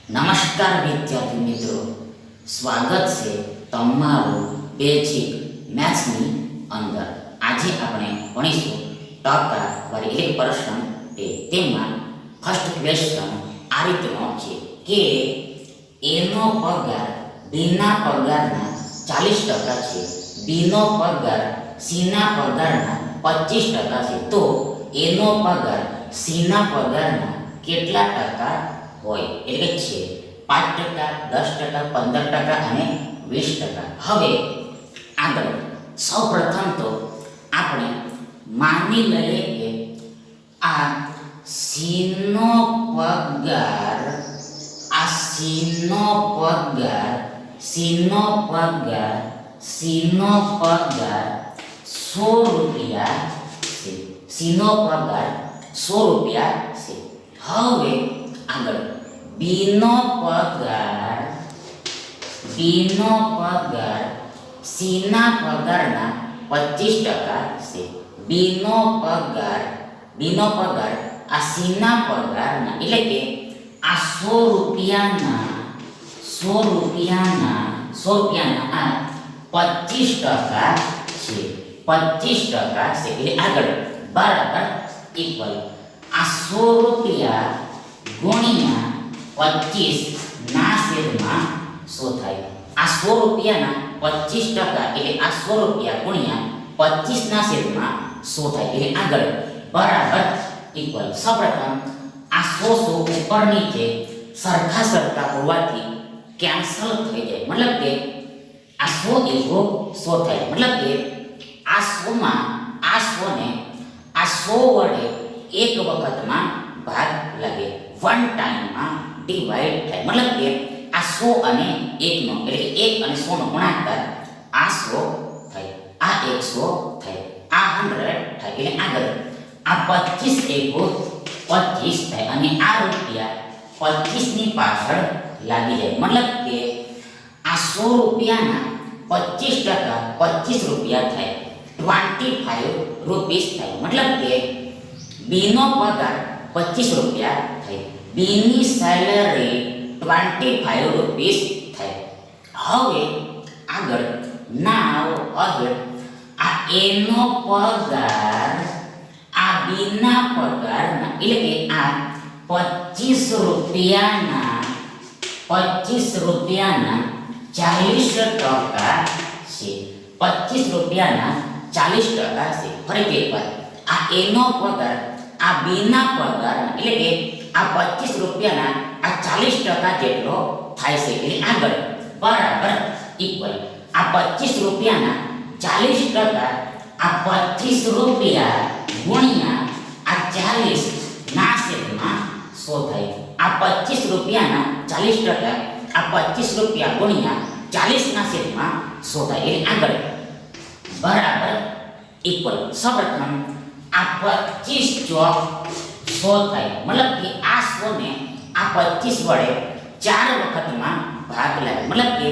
નમસ્કાર વિદ્યાર્થી મિત્રો, સ્વાગત છે તમારું બેઝિક મેથ્સની અંદર. આજે આપણે ભણીશું ટકાવારી એટલે પ્રશ્ન તે. તેમાં ફર્સ્ટ ક્વેશ્ચન આ રીતનો છે કે એનો પગાર બીના પગારના 40% છે, બીનો પગાર સીના પગારના 25% છે, તો એનો પગાર સીના પગારના કેટલા ટકા હોય? એટલે છે 5%, 10%, 15% અને 20%. હવે આગળ સૌપ્રથમ તો આપણે માની લઈએ કે આ સીનો પગાર ₹100 છે. સીનો પગાર 100 રૂપિયા છે. હવે આગળ બીનો પગાર સીના પગારના 25% છે. બીનો પગાર આ સીના પગારના એટલે કે આ 100 રૂપિયાના આ 25% છે. 25% છે એટલે આગળ બરાબર ઇક્વલ આ 100 રૂપિયા ગુણ્યા 25 ના છેદમાં 100 થાય. આ 100 રૂપિયાના 25% એટલે આ 100 રૂપિયા ગુણ્યા 25 ના છેદમાં 100 થાય. એટલે આગળ બરાબર ઇક્વલ. સૌપ્રથમ આ 100 ઉપર નીચે સરખા હોવાથી કેન્સલ થઈ જાય. મતલબ કે આ 100 * 100 થાય. મતલબ કે આ 100 માં આ 100 ને આ 100 વડે એક વખતમાં ભાગ લાગે, વન ટાઈમમાં ડિવાઈડ થાય. મતલબ કે આ 100 અને 1 નો એટલે કે 1 અને 100 નો ગુણાકાર આ 100 થાય, આ 100 થાય, આ 100 થાય. એટલે આગળ આ 25 * 25 થાય અને આ રૂપિયા 25 ની પાછળ લાગી જાય. મતલબ કે આ 100 રૂપિયાના 25% 25 રૂપિયા થાય, 25 રૂપીસ થાય. મતલબ કે બીનો પગાર 25 રૂપિયા થાય, બીની સેલરી 25 રૂપીસ થાય. હવે આગળ આ એનો પગાર આ બીના પગારના એટલે કે આ 25 રૂપિયાના 40% છે. 25 રૂપિયાના 40% છે. ફરીથી એકવાર આ એનો પગાર આ બીના પગારના એટલે કે આ 25 રૂપિયાના આ 40% જેટલો થાય છે. એટલે આગળ બરાબર ઇક્વલ આ 25 રૂપિયાના 40% આ 25 રૂપિયા ગુણ્યા આ 40 ના છેદમાં 100 થાય. આ 25 રૂપિયાના 40% આ 25 રૂપિયા ગુણ્યા 40 ના છેદમાં 100 થાય. એટલે આગળ બરાબર ઇક્વલ. સૌપ્રથમ આ 25 ચોક 100 થાય. મતલબ કે આ 100 ને આ 25 વડે 4 વખતમાં ભાગ લાગે. મતલબ કે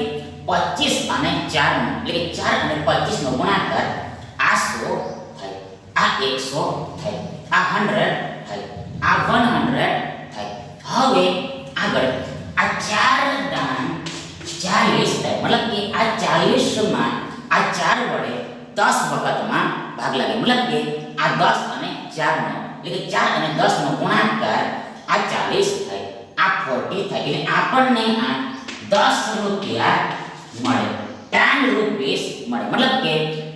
25 અને 4 નો એટલે કે 4 અને 25 નો ગુણાકાર આ 100 થાય, આ 100 થાય, આ 100 થાય, આ 100 થાય. હવે આગળ આ 4 દાન 40 થાય. મતલબ કે આ 40 માં આ 4 વડે 10 વખતમાં ભાગ લાગે. મતલબ કે આ 10 અને 4 નો એટલે કે 4 અને 10 નો ગુણાકાર આ 40 થાય, આ 40 થાય. એટલે આપણને આ 10 રૂપિયા મળે, 10 રૂપીસ મળે. મતલબ કે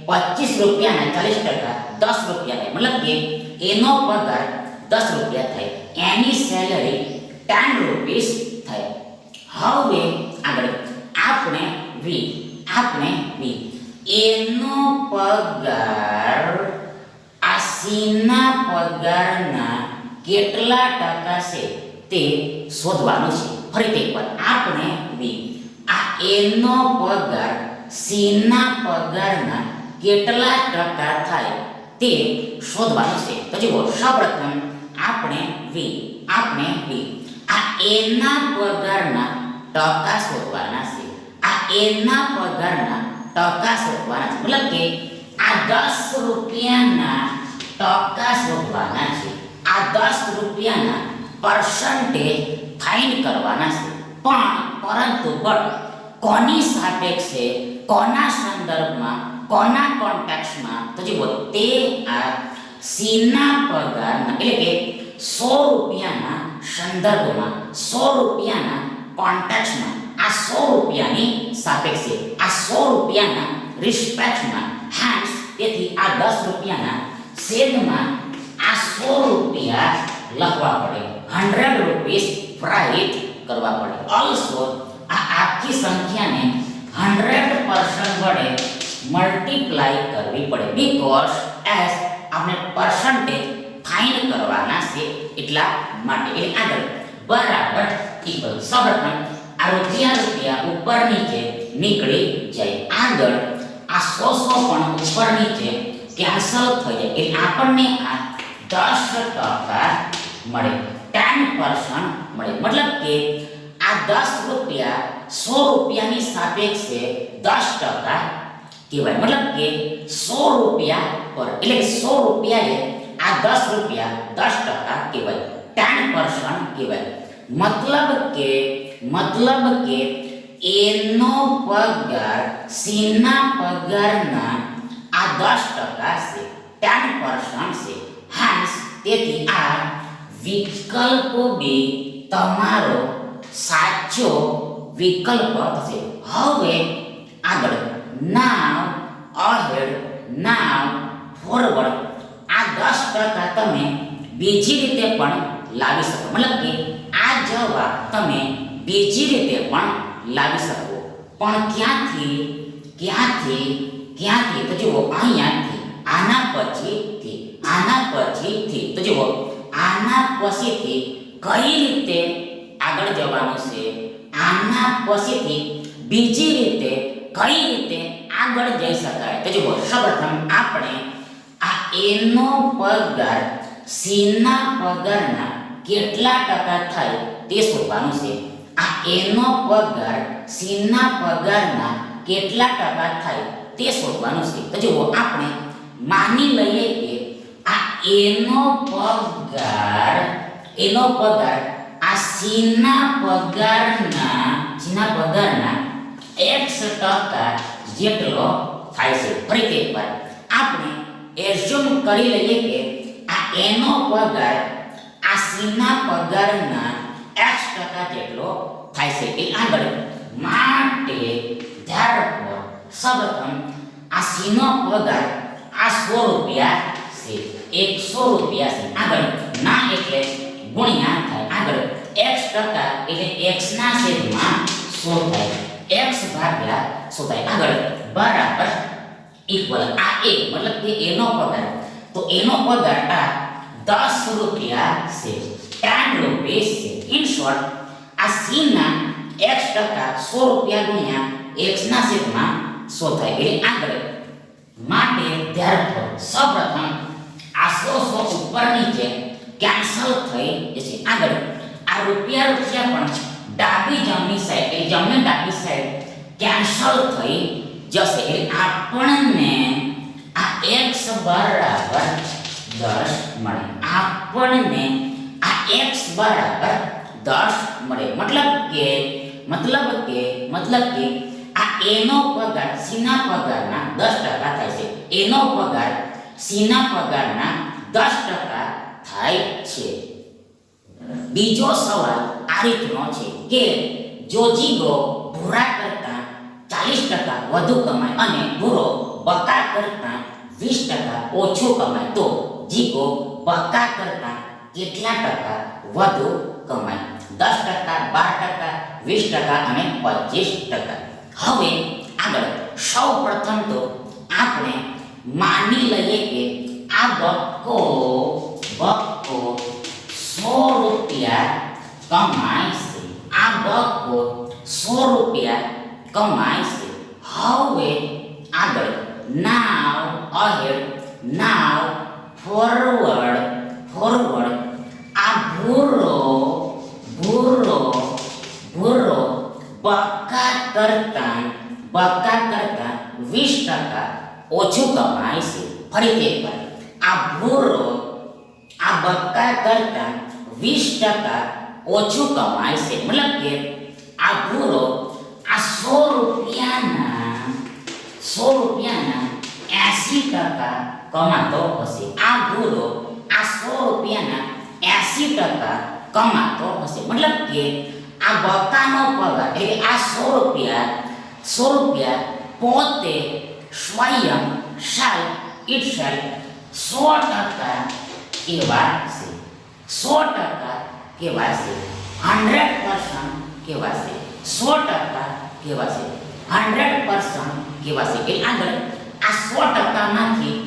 25 રૂપિયાના 40% 10 રૂપિયા થાય. મતલબ કે એનો પગાર 10 રૂપિયા થાય, એની સેલરી 10 રૂપીસ થાય. હવે આગળ આપણે એનો પગાર આ સીના પગારના કેટલા ટકા છે તે શોધવાનું છે. ફરીથી એકવાર આપણે આ એનો પગાર સીના પગારના કેટલા ટકા થાય તે શોધવાનું છે. તો જુઓ, સૌપ્રથમ આપણે આ એના પગારના ટકા શોધવાના છે. આ એના પગારના ટકા શોધવાના છે. મતલબ કે આ 10 રૂપિયાના ટકા શોધવાના છે. આ 10 રૂપિયાના પરસેન્ટેજ ફાઇન્ડ કરવાના છે. પરંતુ કોની સાપેક્ષે, કોના સંદર્ભમાં, કોના કોન્ટેક્સ્ટમાં? તો જુઓ, તે આ સીના પગારના એટલે કે 100 રૂપિયાના સંદર્ભમાં, 100 રૂપિયાના કોન્ટેક્સ્ટમાં, આ 100 રૂપિયાની સાપેક્ષે, આ 100 રૂપિયાના રિસ્પેક્ટમાં, હેન્સ તેથી આ 10 રૂપિયાના છેદમાં આ 100 રૂપિયા લખવા પડે, 100 રૂપીસ રાઇટ કરવા પડે. ઓલસો આ આખી સંખ્યાને 100% વડે મલ્ટીપ્લાય કરવી પડે, બીકોઝ એસ આપણે પર્સન્ટેજ ફાઇન્ડ કરવાના છે એટલા માટે. એટલે આગળ બરાબર ઇક્વલ. સૌપ્રથમ આ રૂપિયા ઉપર નીચે નીકળી જાય. આગળ આ 100 પણ ઉપર નીચે કેન્સલ થઈ જાય એટલે આપણને આ 10% મળે, 10% મળે. મતલબ કે આ 10 રૂપિયા 100 રૂપિયાની સાપેક્ષે 10% કહેવાય. મતલબ કે 100 રૂપિયા પર એટલે કે 100 રૂપિયાએ આ 10 રૂપિયા 10% કહેવાય, 10% કહેવાય. મતલબ કે એનો પગાર સીના પગારના આ 10% છે, 10% છે. હેન્સ તેથી આ વિકલ્પ બી તમારો સાચો વિકલ્પ થશે. હવે આગળ નાવ અહેડ, નાવ ફોરવર્ડ. આ 10% તમે બીજી રીતે પણ લાવી શકો. મતલબ કે આ જવાબ તમે બીજી રીતે પણ લાવી શકો. પણ ક્યાંથી તો જુઓ, અહીંયાથી, આના પછીથી તો જુઓ, આના પછીથી કઈ રીતે આગળ જવાનું છે, આના પછીથી બીજી રીતે કઈ રીતે આગળ જઈ શકાય. તો જુઓ, સૌપ્રથમ આપણે આ એનો પગાર સીના પગારના કેટલા ટકા થાય તે શોધવાનું છે. આ એનો પગાર સીના પગારના કેટલા ટકા થાય તે શોધવાનું છે. તો જુઓ, આપણે માની લઈએ કે આ એનો પગાર આ સીના પગારના x% જેટલો થાય છે. ફરીથી એકવાર આપણે એઝ્યુમ કરી લઈએ કે આ એનો પગાર આ સીના પગારના x% જેટલો થાય છે. એ આગળ માટે therefore સૌપ્રથમ આ સીનો પગાર આ 100 રૂપિયા છે, 100 રૂપિયા છે. આગળ ના એટલે ગુણ્યા થાય. આગળ x% એટલે x ના છેદમાં 100 થાય, x ભાગ્યા 100 થાય. આગળ બરાબર ઇક્વલ. આ એ મતલબ કે એનો પગાર, તો એનો પગાર આ 10 રૂપિયા છે, 10 રૂપીસ છે. ઇન શોર્ટ આ સીના x% 100 રૂપિયા ગુણ્યા x ના છેદમાં 100 થાય. એટલે આગળ માટે therefore સૌપ્રથમ આ 100 ઉપર નીચે કેન્સલ થઈ જશે. આગળ આ રૂપિયા પણ ડાબી જમણી સાઈડ એટલે જમણી ડાબી સાઈડ કેન્સલ થઈ જશે. એટલે આપણને આ x બરાબર 10 મળે. આપણને આ x બરાબર 10 મળે. મતલબ કે આ એનો પગાર સીના પગારના 10% થાય છે. એનો પગાર સીના પગારના 10% થાય છે. બીજો સવાલ આ રીતનો છે કે જો જીગો ભૂરા કરતા 40% વધુ કમાય અને ભૂરો બકા કરતા 20% ઓછું કમાય તો જીગો બકા કરતા કેટલા ટકા વધુ કમાય? 10%, 12%, 20% અને 25%. હવે આગળ સૌપ્રથમ તો આપણે માની લઈએ કે આ બક્કો 100 રૂપિયા કમાય છે. આ બક્કો 100 રૂપિયા કમાય છે. હવે આગળ નાવ અહેડ, નાવ ફોરવર્ડ. આ ભૂરો બકા કરતા 20% ઓછું કમાય છે. ફરીથી એકવાર આ ભૂરો આ બકા કરતા 20% ઓછું કમાય છે. મતલબ કે આ ભૂરો આ 100 રૂપિયાના 80% કમાતો હશે. આ ભૂરો આ 100 રૂપિયાના 80% કમાતો હશે. મતલબ કે આ બકાનો પગાર એટલે આ 100 રૂપિયા પોતે સ્વયં ઇટ શેલ 100% કહેવાશે. 100% કહેવાશે. 100% કહેવાશે. 100% કહેવાશે. 100% કહેવાશે. એટલે આગળ આ 100%માંથી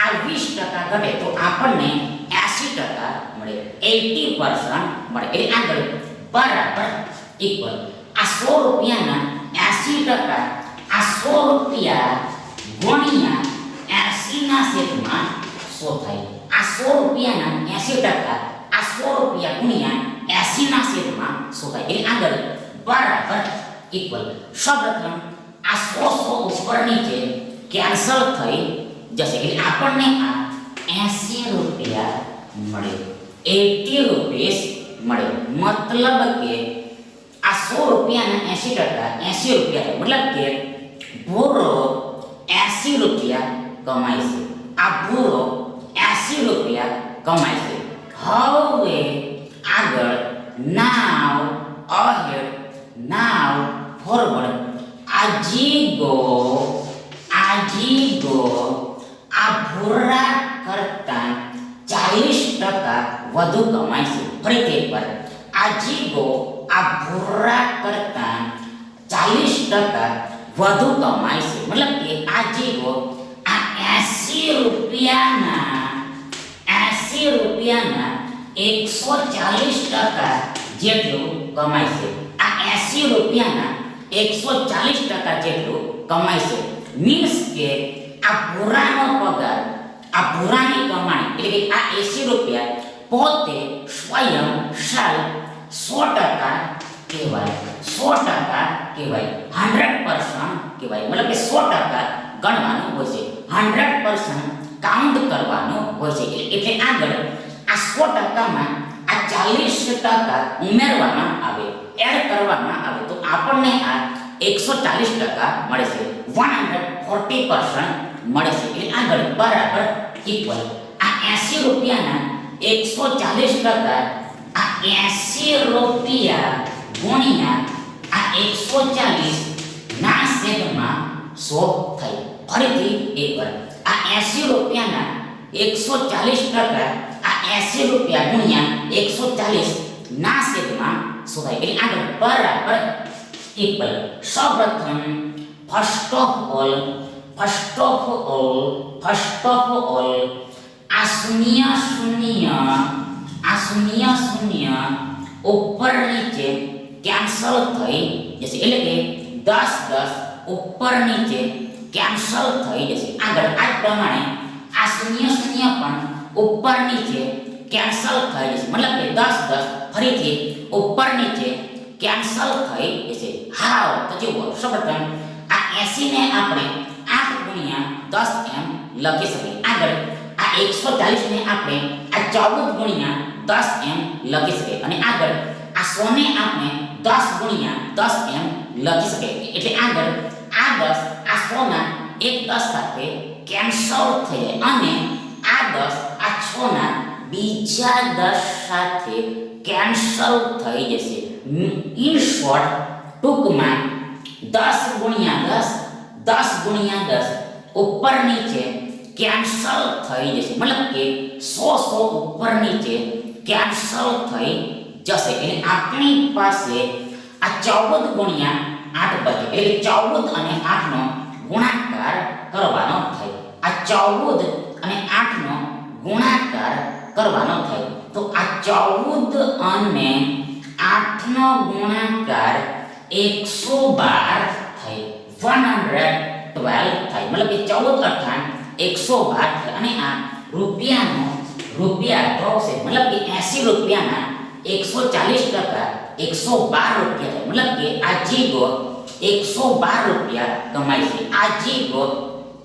આ 20% ઘટે તો આપણને 80% મળે. 80% મળે. એટલે આગળ બરાબર ઇક્વલ આ 100 રૂપિયાના 80% આ 100 રૂપિયા ગુણ્યા 80 ના છેદમાં 100 થાય. આ 100 રૂપિયાના 80% આ 100 રૂપિયા ગુણ્યા 80 ના છેદમાં 100 થાય. એટલે આગળ બરાબર ઇક્વલ સૌપ્રથમ આ 100 ઉપર નીચે કેન્સલ થઈ જશે. એટલે આપણને આ 80 રૂપિયા મળે. 80 રૂપીસ મળે. મતલબ કે આ 100 રૂપિયાના 80% 80 રૂપિયા થાય. મતલબ કે ભૂરો 80 રૂપિયા કમાય છે. આ ભૂરો 80 રૂપિયા કમાય છે. હવે આગળ નાવ અહેડ નાવ ફોરવર્ડ આજીગો આ ભૂરા કરતા 40% વધુ કમાય છે. ફરીથી એકવાર આજીગો આ ભૂરા કરતા 40% વધુ કમાય છે. મતલબ કે આજીગો આ 80 રૂપિયાના 140% જેટલું કમાય છે. આ 80 રૂપિયાના 140% જેટલું કમાય છે. મીન્સ કે આ ભૂરાનો પગાર આ ભૂરાની કમાણી એટલે કે આ 80 રૂપિયા પોતે સ્વયં 100% કહેવાય. 100% કહેવાય. 100% કહેવાય. મતલબ કે 100% ગણવાનું હોય છે. 100% કાઉન્ટ કરવાનું હોય છે. એટલે આગળ આ 100%માં આ 40% ઉમેરવામાં આવે, એડ કરવામાં આવે તો આપણને આ 140% મળે છે. 140% મળે છે. એટલે આગળ બરાબર ઇક્વલ આ 80 રૂપિયાના 140% આ 80 રૂપિયા ગુણ્યા આ 140 ના છેદમાં 100 થાય. ફરીથી એકવાર આ 80 રૂપિયાના 140% આ 80 રૂપિયા ગુણ્યા 140 ના છેદમાં 100 થાય. એટલે આગળ બરાબર ઇક્વલ સૌપ્રથમ ફર્સ્ટ ઓફ ઓલ આ શૂન્ય ઉપર નીચે કેન્સલ થઈ જશે. એટલે કે 10 ઉપર નીચે કેન્સલ થઈ જશે. આગળ આ જ પ્રમાણે આ શૂન્ય પણ ઉપર નીચે કેન્સલ થઈ જશે. મતલબ કે 10 ફરીથી ઉપર નીચે કેન્સલ થઈ જશે. હાવ તો જુઓ સૌપ્રથમ આ 80 ને આપણે 8 ગુણ્યા 10 એમ લખી શકીએ. આગળ આ 140 ને આપણે આ 14 ગુણ્યા 10 એમ લખી શકીએ. અને આગળ આ 100 ને આપણે 10 ગુણ્યા 10 એમ લખી શકીએ. એટલે આગળ આ 10 આ 100 ના એક 10 સાથે કેન્સલ થઈ જાય અને આ 10 આ 6 ના બીજા 10 સાથે કેન્સલ થઈ જશે. ઇન શોર્ટ ટૂંકમાં 10 ગુણ્યા 10 ઉપર નીચે કેન્સલ થઈ જશે. મતલબ કે 100 ઉપર નીચે કેન્સલ થઈ જશે. એટલે આપણી પાસે આ 14 ગુણ્યા 8 બચે. એટલે 14 અને 8 નો ગુણાકાર કરવાનો થાય. આ 14 અને 8 નો ગુણાકાર કરવાનો થાય. તો આ 14 અને 8 નો ગુણાકાર 112 થાય. 112 થાય. મતલબ કે 14 અઠાણ 112 થાય. અને આ રૂપિયા તો છે. મતલબ કે 80 રૂપિયાના 140% 112 રૂપિયા થાય. મતલબ કે આ જીગો 112 રૂપિયા કમાય છે. આ જીગો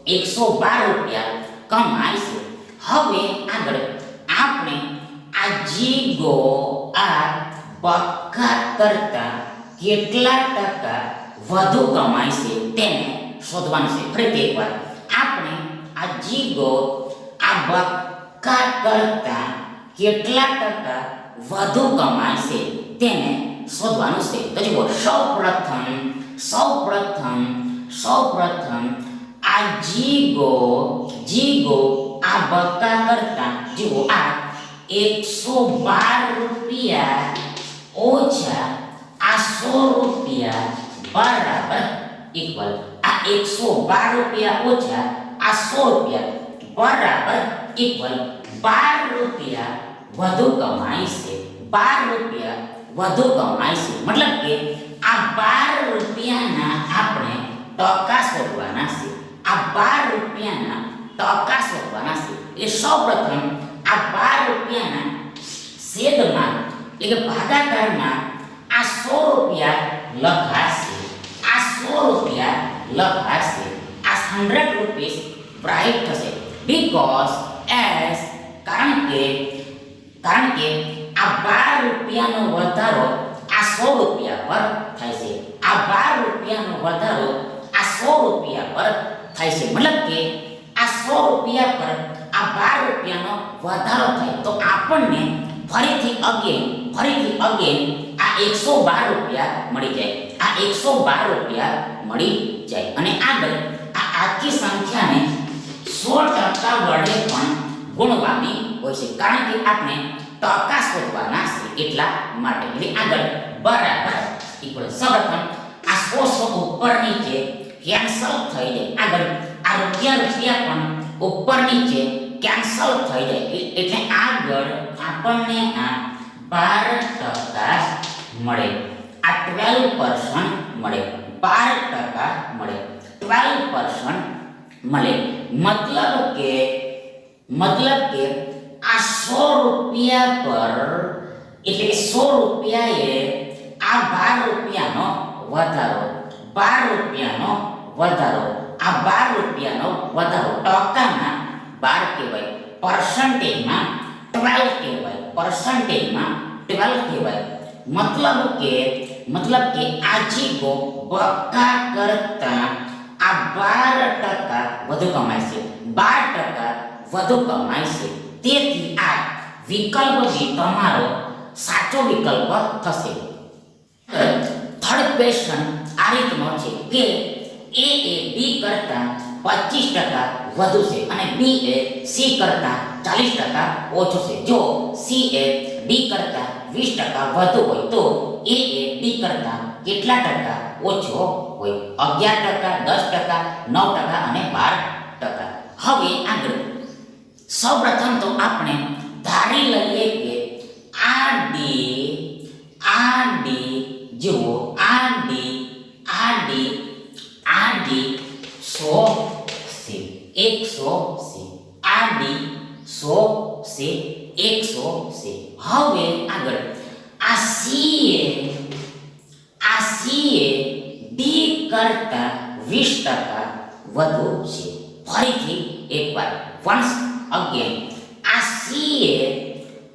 112 રૂપિયા કમાય છે. હવે આગળ આપણે આ જીગો આ બકા કરતા કેટલા ટકા વધુ કમાય છે તેને શોધવાનું છે. ફરીથી એકવાર આપણે આ જીગો આ બક્કા કરતા કેટલા ટકા વધુ કમાય છે તેને શોધવાનું છે. તો જુઓ સૌપ્રથમ આ જીગો આ બક્કા કરતા જુઓ આ 112 રૂપિયા ઓછા આ 100 રૂપિયા બરાબર ઇક્વલ આ 112 રૂપિયા ઓછા આ 100 રૂપિયા બરાબર ઇક્વલ 12 રૂપિયા વધુ કમાય છે. 12 રૂપિયા વધુ કમાય છે મતલબ કે આ 12 રૂપિયાના આપણે ટકા શોધવાના છે. આ 12 રૂપિયાના ટકા શોધવાના છે. એટલે સૌપ્રથમ આ 12 રૂપિયાના છેદમાં એટલે કે ભાગાકારમાં આ 100 રૂપિયા લખાશે. આ 100 રૂપિયા લખાશે. આ 100 રૂપીસ બ્રાઇટ થશે બીકોઝ એસ કારણ કે આ 12 રૂપિયાનો વધારો આ 100 રૂપિયા પર થાય છે. આ 12 રૂપિયાનો વધારો આ 100 રૂપિયા પર થાય છે મતલબ કે આ 100 રૂપિયા પર આ 12 રૂપિયાનો વધારો થાય તો આપણને ફરીથી અગેન આ 112 રૂપિયા મળી જાય. આ 112 રૂપિયા મળી જાય અને આગળ આ આખી સંખ્યાને 100% વડે પણ ગુણવાની હોય છે કારણ કે આપણે ટકા શોધવાના છે એટલા માટે. એટલે આગળ બરાબર ઇક્વલ સૌપ્રથમ આ 100 ઉપર નીચે કેન્સલ થઈ જાય. આગળ આ રૂપિયા પણ ઉપર નીચે કેન્સલ થઈ જાય એટલે આગળ આપણને આ 12% મળે. આ 12% મળે. 12% મળે. 12% મળે મતલબ કે આ 100 રૂપિયા પર એટલે 100 રૂપિયાએ આ 12 રૂપિયાનો વધારો 12 રૂપિયાનો વધારો આ 12 રૂપિયાનો વધારો ટકામાં 12 કહેવાય પર્સન્ટેજમાં 12 કહેવાય પર્સન્ટેજમાં 12 કહેવાય મતલબ કે આ જીગો બક્કા કરતા આ 12% વધુ કમાય છે 12% વધુ કમાય છે. તેથી આ વિકલ્પ બી તમારો સાચો વિકલ્પ થશે. થર્ડ ક્વેશ્ચન આ રીતનો છે કે A એ B કરતા 25% વધુ છે અને B એ C કરતા 40% ઓછો છે. જો C એ D કરતા 20% વધુ હોય તો A એ B કરતા કેટલા ટકા ઓછો હોય? 11%, 10%, 9% અને 12%. હવે આગળ સૌપ્રથમ તો આપણે ધારી લઈએ કે આ D જુઓ આ D 100 છે 100 છે આ D 100 છે 100 છે. હવે આગળ આ C એ D કરતા 20% વધુ છે. ફરીથી એકવાર once again આ C એ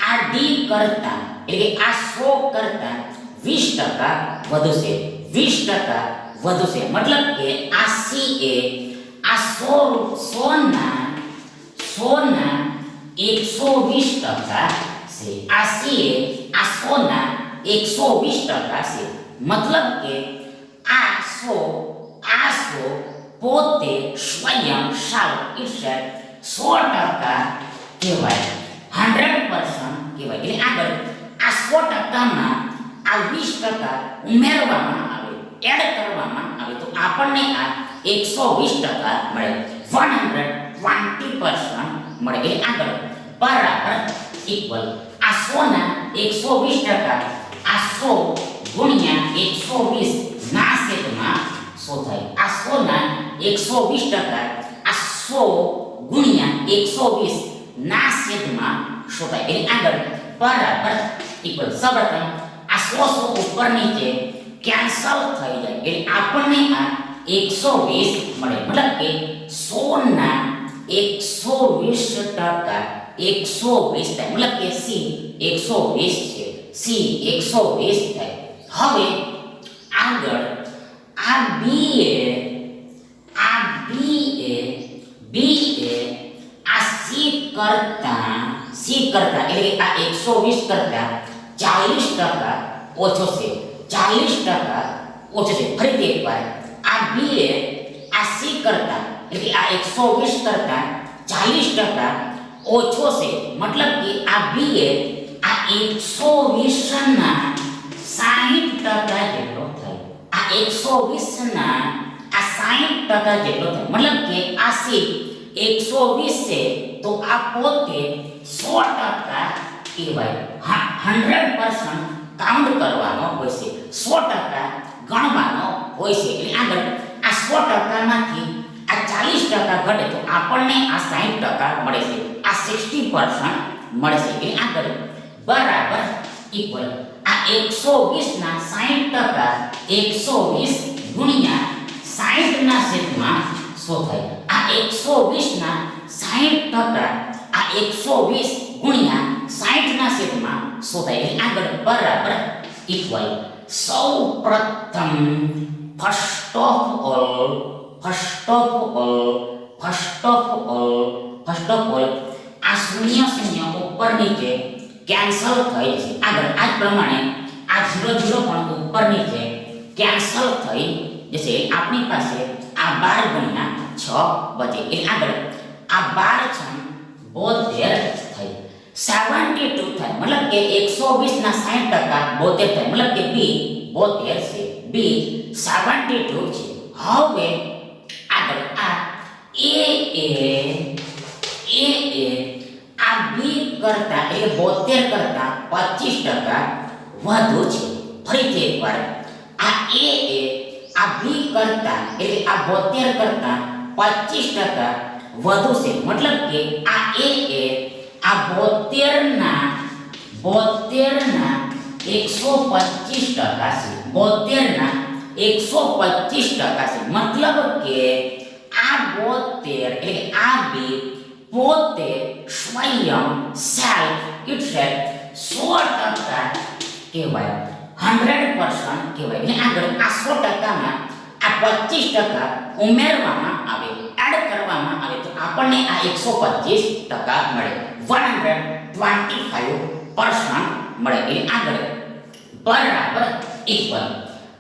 આ D કરતા એટલે કે આ 100 કરતા 20% વધુ છે 20% વધુ છે મતલબ કે આ C એ આ 100 ના 120% છે. આ C એ આ 100 ના 120% છે મતલબ કે આ 100 પોતે સ્વયં itself 100% કહેવાય 100% કહેવાય. એટલે આગળ આ 100%માં આ 20% ઉમેરવામાં આવે એડ કરવામાં આવે તો આપણને આ 120% મળે 120% મળે. એટલે આગળ બરાબર ઇક્વલ આ 100 ના 120% આ 100 ગુણ્યા 120 ના છેદમાં 100 થાય. આ 100 ના 120% આ 100 ગુણ્યા 120 ના છેદમાં 100 થાય. એટલે આગળ બરાબર ઇક્વલ સૌપ્રથમ આ 100 ઉપર નીચે કેન્સલ થઈ જાય એટલે આપણને આ 120 મળે મતલબ કે 100 ના 120% 120 થાય મતલબ કે C 120 છે C 120 થાય. હવે બી એ આ સી કરતા એટલે કે આ 120 કરતા 40% ઓછો છે. 40% ઓછો છે. ફરીથી એકવાર આ બી એ આ સી કરતા એટલે કે આ 120 કરતા 40% ઓછો છે. મતલબ કે આ બી એ આ 120 ના 60% જેટલો થાય. આ 120 ના આ 60% જેટલો થાય. મતલબ કે આ સી 120 છે તો આ પોતે 100% કહેવાય. 100% કાઉન્ટ કરવાનો હોય છે. 100% ગણવાનો હોય છે. એટલે આગળ આ 100% માંથી આ 40% ઘટે તો આપણને આ 60% મળે છે. આ 60% મળે છે. એટલે આગળ બરાબર ઇક્વલ આ 120 ના 60% 120 ગુણ્યા 60 ના છેદમાં 100 થાય. આ 120 ના 60% આ 120 ગુણ્યા 60 ના છેદમાં 100 થાય. એટલે આગળ બરાબર ઇક્વલ સૌપ્રથમ ફર્સ્ટ ઓફ ઓલ આ શૂન્ય શૂન્ય ઉપર નીચે કેન્સલ થઈ જશે. આગળ આ જ પ્રમાણે આ 0 પણ ઉપર નીચે કેન્સલ થઈ જશે. આપણી પાસે આ 12 ગુણ્યા 6 બચે. એટલે આગળ આ 12 છે 72 થઈ. 72 થાય. મતલબ કે 120 ના 60% 72 થાય. મતલબ કે બી 72 છે. બી 72 છે. હવે આગળ આ એ આ બી કરતા એટલે 72 કરતા 25% વધુ છે. ફરીથી એકવાર આ એ આ બી કરતા એટલે આ 72 કરતા 25% વધુ છે. મતલબ કે આ એ આ 72 ના 125% છે. 72 ના 125% છે. મતલબ કે આ 72 એટલે આ બી પોતે સ્વયં ઇટસેલ્ફ 100% કહેવાય. 100% કહેવાય. એટલે આગળ આ 100% માં આ 25% ઉમેરવામાં આવે, એડ કરવામાં આવે તો આપણને આ 125% મળે. 125% મળે. એટલે આગળ બરાબર ઇક્વલ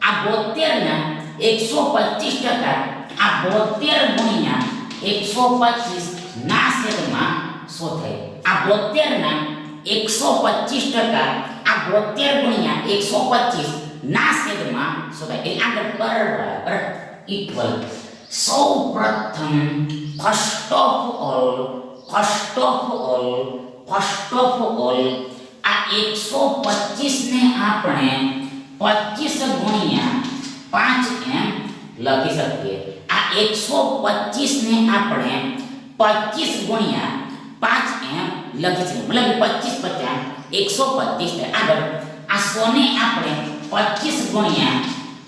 આ 72 ના 125% આ 72 ગુણ્યા 125 ના છેદમાં 100 થાય. આ 72 ના 125% આ 72 ગુણ્યા 125 ના છેદમાં 100 થાય. એટલે આગળ બરાબર ઇક્વલ સૌપ્રથમ ફર્સ્ટ ઓફ ઓલ આ 125 ને આપણે 25 ગુણ્યા 5 એમ લખી શકીએ. આ 125 ને આપણે 25 ગુણ્યા 5 એમ લખી શકીએ. મતલબ 25 125 થાય. આગળ આ 100 ને આપણે 25 ગુણ્યા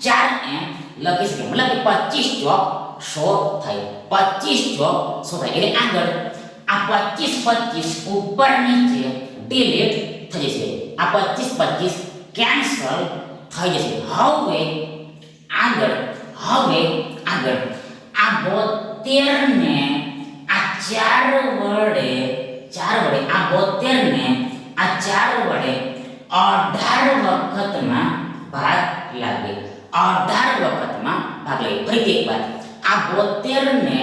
4 એમ લખી શકીએ. મતલબ 25 ચોક 100 થાય. 25 ચોક 100 થાય. એટલે આગળ આ 25 ઉપર નીચે ડિલીટ થઈ જશે. આ 25 કેન્સલ થઈ જશે. હવે આગળ આ 72 ને આ 4 વડે આ 72 ને આ 4 વડે 18 વખતમાં ભાગ લાગે. 18 વખતમાં ભાગ લાગે. ફરીથી એકવાર આ 72 ને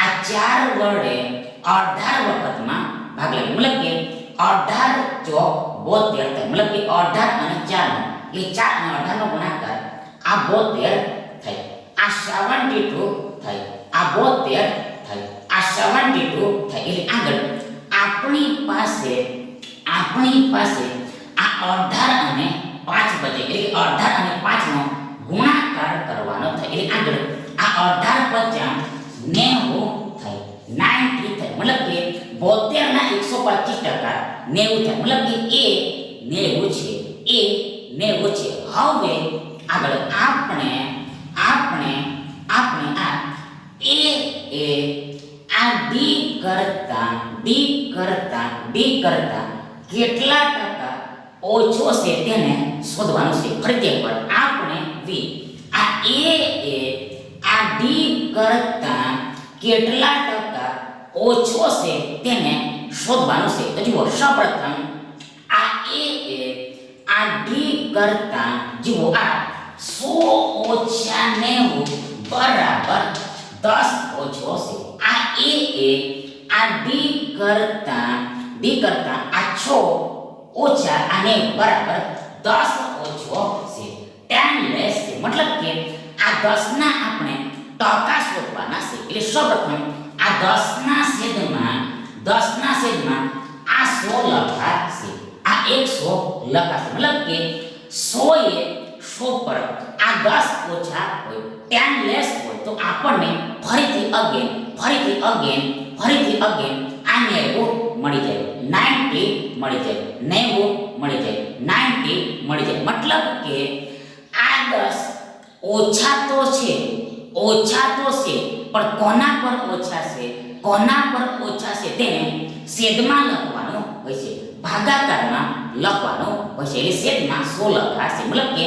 આ 4 વડે 18 વખતમાં ભાગ લાગે. મતલબ કે 18 ચોક 72 થાય. મતલબ કે 18 અને 4 એ 4 અને 18 નો ગુણાકાર આ 72 થાય. આ 72 થાય. આ 72 થાય. આ 72 થાય. એટલે આગળ આપણી પાસે આ 18 અને 5 બચે. એટલે 18 અને 5 નો ગુણાકાર કરવાનો થાય. એટલે આગળ આ 18 50 90 થાય. 90 થાય. મતલબ કે 72 ના 125% 90 થાય. મતલબ કે એ 90 છે. એ 90 છે. હવે આગળ આપણે આ આ ડી કરતા કેટલા ટકા ઓછો છે તેને શોધવાનું છે. ફરીથી એકવાર આપણે વી આ એ ડી કરતા કેટલા ટકા ઓછો છે તેને શોધવાનું છે. તો જુઓ સૌપ્રથમ આ એ આ ડી કરતા જુઓ આ 100 ઓછા 90 બરાબર 10 ઓછો છે. આ એ આ ડી કરતા આ 6 ઓછા આ 90 બરાબર 10 ઓછો છે. 10 લેસ છે મતલબ કે આ 10 ના આપણે ટકા શોધવાના છે. એટલે સૌપ્રથમ આ 10 ના છેદમાં આ 100 લખાશે, આ 100 લખાશે. મતલબ કે 100 એ 100 પર આ 10 ઓછા હોય 10 લેસ હોય તો આપણને ફરીથી અગેન આ 90 મળી જાય, 90 મળી જાય, 90 મળી જાય, 90 મળી જાય. મતલબ કે આ 10 ઓછા તો છે પણ કોના પર ઓછા છે તેને છેદમાં લખવાનું હોય છે, ભાગાકારમાં લખવાનું હોય છે. એટલે છેદમાં 100 લખાશે. મતલબ કે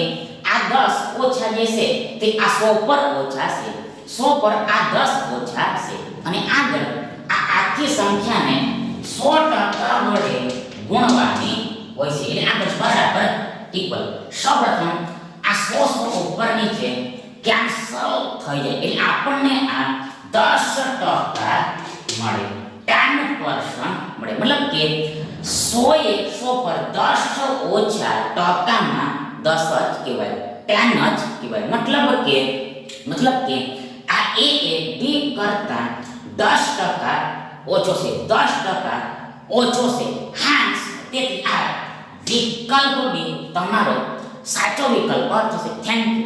આ 10 ઓછા જે છે તે આ 100 પર ઓછા છે, 100 પર આ 10 ઓછા છે. અને આગળ આ આખી સંખ્યાને 100% વડે ગુણવાની હોય છે. એટલે આગળ બરાબર ઇક્વલ. સૌપ્રથમ આ 100 ઉપર નીચે કેન્સલ થઈ જાય એટલે આપણને આ 10% મળે, 10% મળે. મતલબ કે 100 એ 100 પર 10 ઓછા ટકામાં 10 જ કહેવાય, 10 જ કહેવાય. મતલબ કે આ એ ડી કરતા 10% ઓછો છે, 10% ઓછો છે. હાન્સ તેથી આ વિકલ્પ બી તમારો સાચો વિકલ્પ થશે. Thank you.